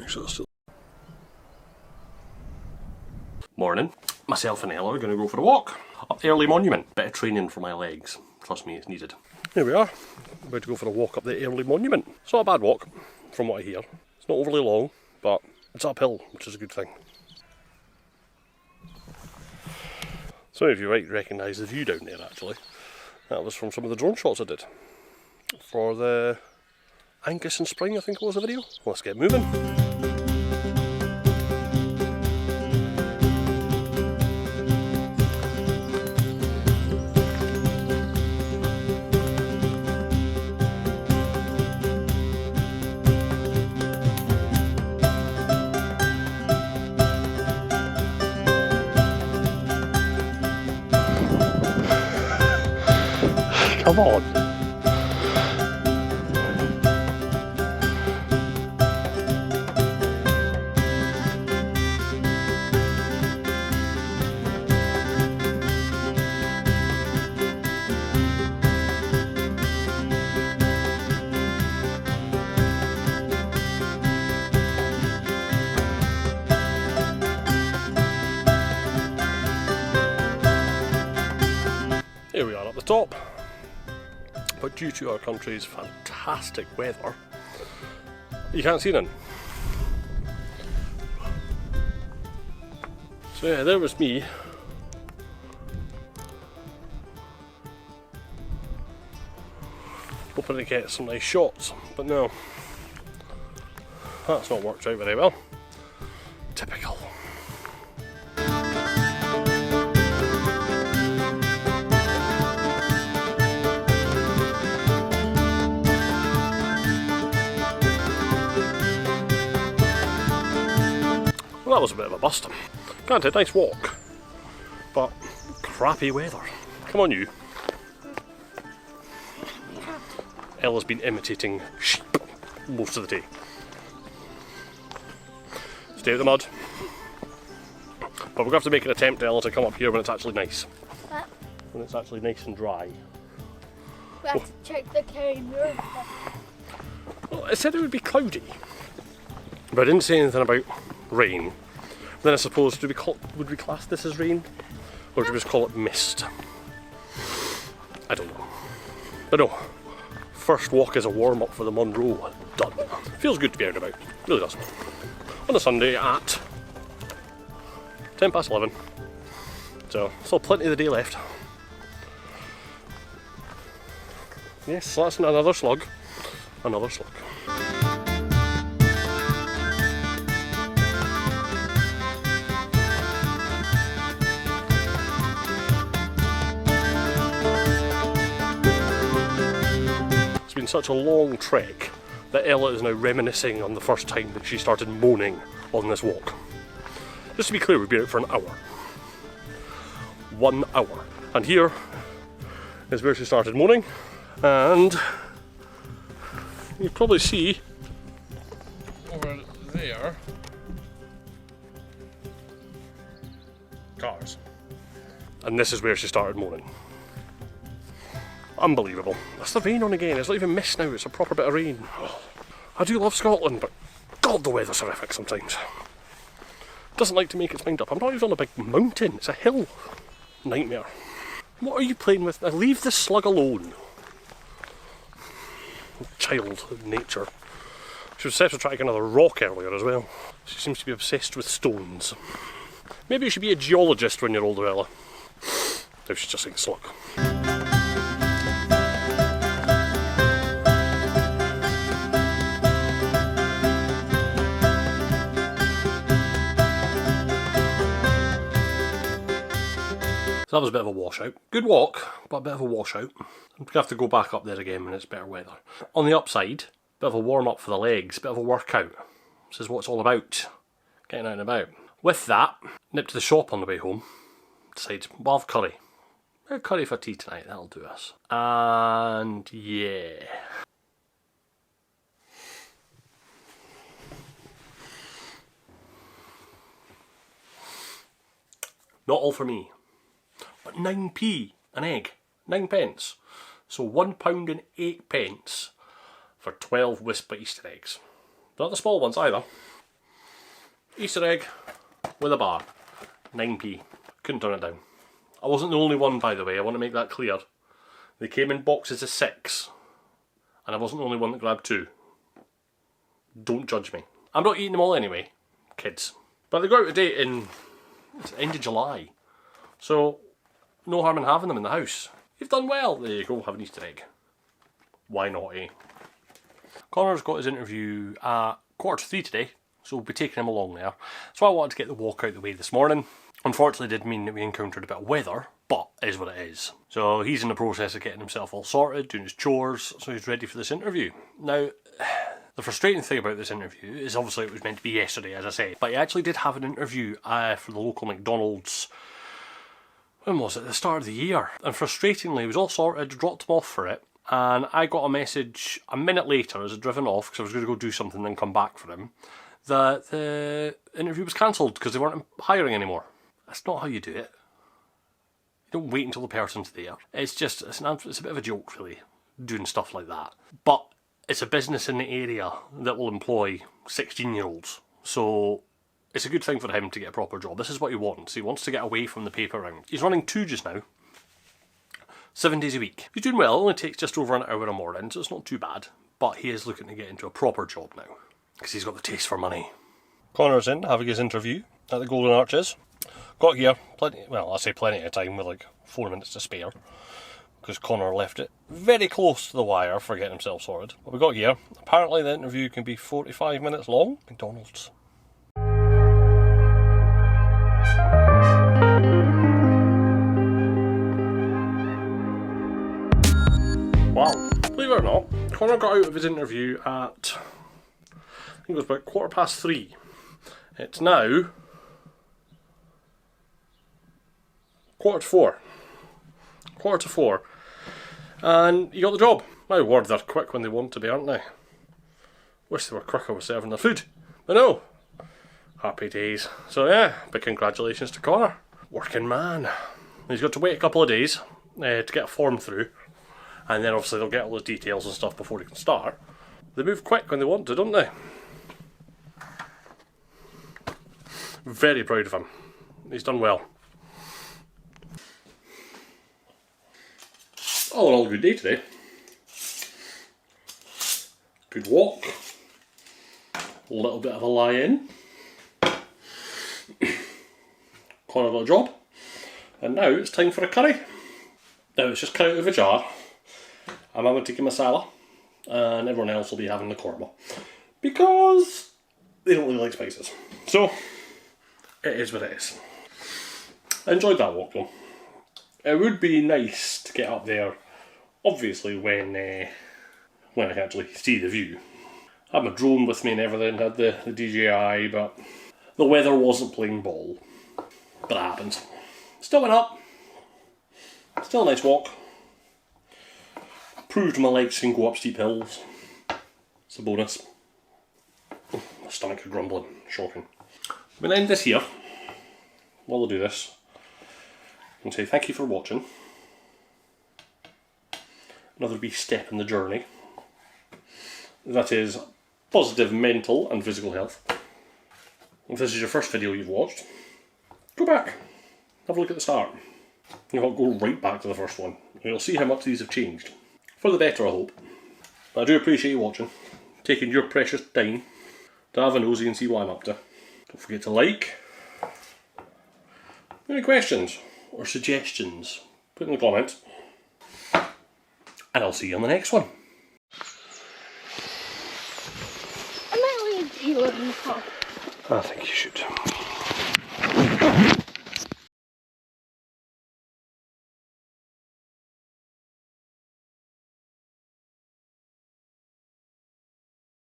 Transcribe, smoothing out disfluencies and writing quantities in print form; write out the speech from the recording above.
sure it's still... Morning. Myself and Ella are going to go for a walk up the Arlie Monument. Bit of training for my legs. Trust me, it's needed. Here we are. About to go for a walk up the Arlie Monument. It's not a bad walk, from what I hear. It's not overly long, but it's uphill, which is a good thing. Some of you might recognise the view down there, actually. That was from some of the drone shots I did for the Angus in spring, I think it was the video. Let's get moving. Come on. Here we are at the top. But due to our country's fantastic weather, you can't see none. So yeah, there was me. Hoping to get some nice shots, but no. That's not worked out very well. Typical. Well, that was a bit of a bust. Granted, nice walk, but crappy weather. Come on, you. Ella's been imitating sheep most of the day. Stay out of the mud. But we're going to have to make an attempt, Ella, to come up here when it's actually nice. What? When it's actually nice and dry. We have to check the camera. Well, it said it would be cloudy, but I didn't say anything about rain. Then I suppose, would we class this as rain? Or do we just call it mist? I don't know. But no, first walk is a warm up for the Monroe. Done. Feels good to be out and about. Really does. On a Sunday at 11:10. So, still plenty of the day left. Yes, so that's another slug. Another slug. It's been such a long trek that Ella is now reminiscing on the first time that she started moaning on this walk. Just to be clear, we've been out for an hour. 1 hour. And here is where she started moaning, and you probably see over there cars. And this is where she started moaning. Unbelievable. That's the rain on again. It's not even mist now, it's a proper bit of rain. I do love Scotland, but God, the weather's horrific sometimes. Doesn't like to make its mind up. I'm not even on a big mountain, it's a hill. Nightmare. What are you playing with? Now leave the slug alone. Child of nature. She was set to track another rock earlier as well. She seems to be obsessed with stones. Maybe you should be a geologist when you're older, Ella. Now she's just saying slug. So that was a bit of a washout. Good walk, but a bit of a washout. I'm going to have to go back up there again when it's better weather. On the upside, bit of a warm up for the legs, bit of a workout. This is what it's all about. Getting out and about. With that, nip to the shop on the way home. Decide, we'll have curry. We'll have curry for tea tonight, that'll do us. And yeah. Not all for me. But 9p an egg, 9 pence. So £1 and 8 pence for 12 Wispa Easter eggs. Not the small ones either. Easter egg with a bar. 9p. Couldn't turn it down. I wasn't the only one, by the way, I want to make that clear. They came in boxes of 6. And I wasn't the only one that grabbed 2. Don't judge me. I'm not eating them all anyway, kids. But they go out of date in it's the end of July. So, no harm in having them in the house. You've done well. There you go, have an Easter egg. Why not, eh? Connor's got his interview at 2:45 today, so we'll be taking him along there. So I wanted to get the walk out the way this morning. Unfortunately, it did mean that we encountered a bit of weather, but it is what it is. So he's in the process of getting himself all sorted, doing his chores, so he's ready for this interview. Now, the frustrating thing about this interview is obviously it was meant to be yesterday, as I say, but he actually did have an interview for the local McDonald's. When was it? The start of the year. And frustratingly, it was all sorted, dropped him off for it, and I got a message a minute later as I'd driven off, because I was going to go do something and then come back for him, that the interview was cancelled because they weren't hiring anymore. That's not how you do it. You don't wait until the person's there. It's a bit of a joke, really, doing stuff like that. But it's a business in the area that will employ 16-year-olds. So it's a good thing for him to get a proper job. This is what he wants. He wants to get away from the paper round. He's running 2 just now. 7 days a week. He's doing well. It only takes just over an hour a morning, so it's not too bad. But he is looking to get into a proper job now, because he's got the taste for money. Connor's in, having his interview at the Golden Arches. Got here, plenty of time, with like 4 minutes to spare, because Connor left it very close to the wire for getting himself sorted. But we got here. Apparently the interview can be 45 minutes long. McDonald's. Wow, believe it or not, Connor got out of his interview at, I think it was about 3:15. It's now 4:45. 4:45. And he got the job. My word, they're quick when they want to be, aren't they? Wish they were quicker with serving their food. But no. Happy days. So yeah, big congratulations to Connor. Working man. He's got to wait a couple of days to get a form through. And then obviously they'll get all the details and stuff before he can start. They move quick when they want to, don't they? Very proud of him. He's done well. All in all, good day today. Good walk. A little bit of a lie-in. Connor got a job. And now it's time for a curry. Now it's just cut out of a jar. I'm having tikka masala. And everyone else will be having the korma. Because they don't really like spices. So, it is what it is. I enjoyed that walk though. It would be nice to get up there, obviously, when I can actually see the view. I had my drone with me and everything, had the DJI, but the weather wasn't playing ball. But it happens. Still went up. Still a nice walk. Proved my legs can go up steep hills. It's a bonus. My stomach is grumbling. Shocking. I'm going to end this here. While I do this, and say thank you for watching. Another wee step in the journey. That is positive mental and physical health. If this is your first video you've watched, go back. Have a look at the start. You'll go right back to the first one. You'll see how much these have changed. For the better, I hope. But I do appreciate you watching. Taking your precious time to have a nosy and see what I'm up to. Don't forget to like. Any questions or suggestions, put in the comments. And I'll see you on the next one. I might leave Taylor in the car. I think you should.